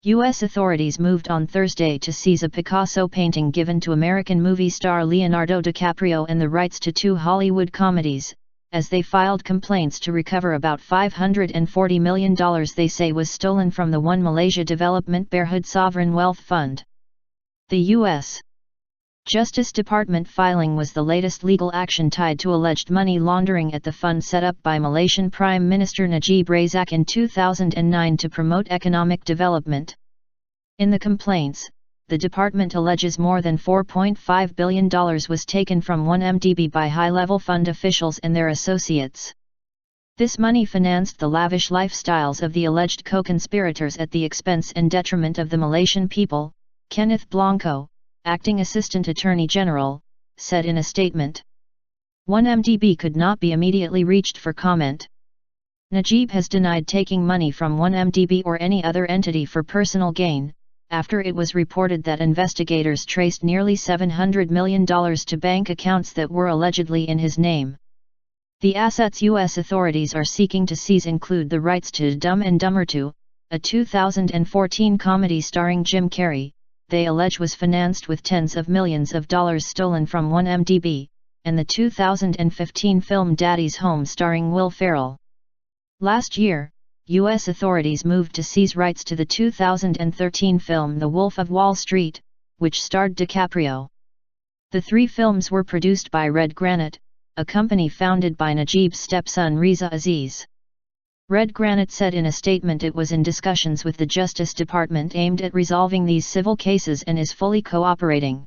U.S. authorities moved on Thursday to seize a Picasso painting given to American movie star Leonardo DiCaprio and the rights to 2 Hollywood comedies, as they filed complaints to recover about $540 million they say was stolen from the One Malaysia Development Berhad Sovereign Wealth Fund. The U.S. Justice Department filing was the latest legal action tied to alleged money laundering at the fund set up by Malaysian Prime Minister Najib Razak in 2009 to promote economic development. In the complaints, the department alleges more than $4.5 billion was taken from 1MDB by high-level fund officials and their associates. This money financed the lavish lifestyles of the alleged co-conspirators at the expense and detriment of the Malaysian people, Kenneth Blanco, Acting Assistant Attorney General, said in a statement. 1MDB could not be immediately reached for comment. Najib has denied taking money from 1MDB or any other entity for personal gain, after it was reported that investigators traced nearly $700 million to bank accounts that were allegedly in his name. The assets U.S. authorities are seeking to seize include the rights to Dumb and Dumber 2, a 2014 comedy starring Jim Carrey, they allege was financed with tens of millions of dollars stolen from 1MDB, and the 2015 film Daddy's Home starring Will Ferrell. Last year, U.S. authorities moved to seize rights to the 2013 film The Wolf of Wall Street, which starred DiCaprio. The 3 films were produced by Red Granite, a company founded by Najib's stepson Riza Aziz. Red Granite said in a statement it was in discussions with the Justice Department aimed at resolving these civil cases and is fully cooperating.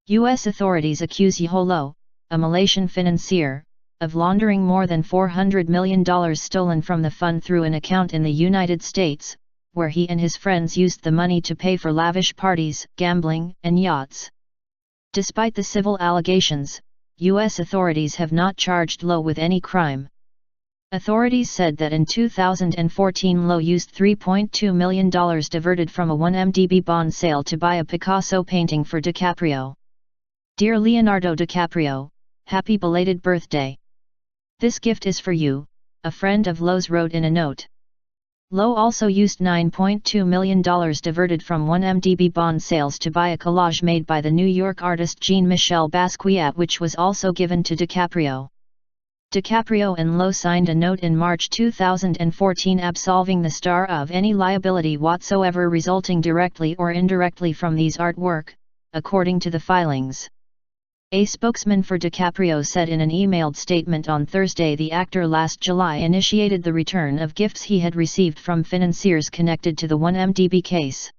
U.S. authorities accuse Yaholo, a Malaysian financier, of laundering more than $400 million stolen from the fund through an account in the United States, where he and his friends used the money to pay for lavish parties, gambling, and yachts. Despite the civil allegations, U.S. authorities have not charged Low with any crime. Authorities said that in 2014 Low used $3.2 million diverted from a 1MDB bond sale to buy a Picasso painting for DiCaprio. Dear Leonardo DiCaprio, happy belated birthday. This gift is for you, a friend of Low's wrote in a note. Low also used $9.2 million diverted from 1MDB bond sales to buy a collage made by the New York artist Jean-Michel Basquiat, which was also given to DiCaprio. DiCaprio and Low signed a note in March 2014 absolving the star of any liability whatsoever resulting directly or indirectly from these artwork, according to the filings. A spokesman for DiCaprio said in an emailed statement on Thursday the actor last July initiated the return of gifts he had received from financiers connected to the 1MDB case.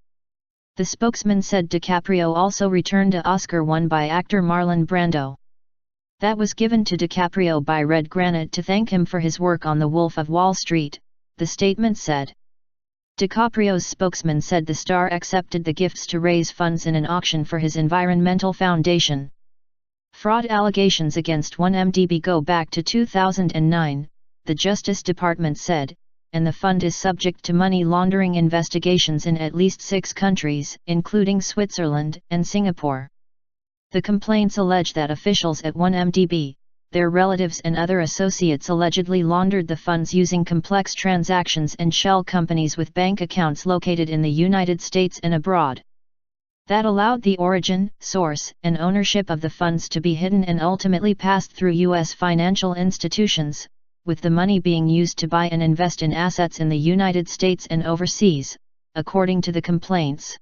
The spokesman said DiCaprio also returned a Oscar won by actor Marlon Brando. That was given to DiCaprio by Red Granite to thank him for his work on The Wolf of Wall Street, the statement said. DiCaprio's spokesman said the star accepted the gifts to raise funds in an auction for his environmental foundation. Fraud allegations against 1MDB go back to 2009, the Justice Department said, and the fund is subject to money laundering investigations in at least 6 countries, including Switzerland and Singapore. The complaints allege that officials at 1MDB, their relatives and other associates allegedly laundered the funds using complex transactions and shell companies with bank accounts located in the United States and abroad. That allowed the origin, source, and ownership of the funds to be hidden and ultimately passed through U.S. financial institutions, with the money being used to buy and invest in assets in the United States and overseas, according to the complaints.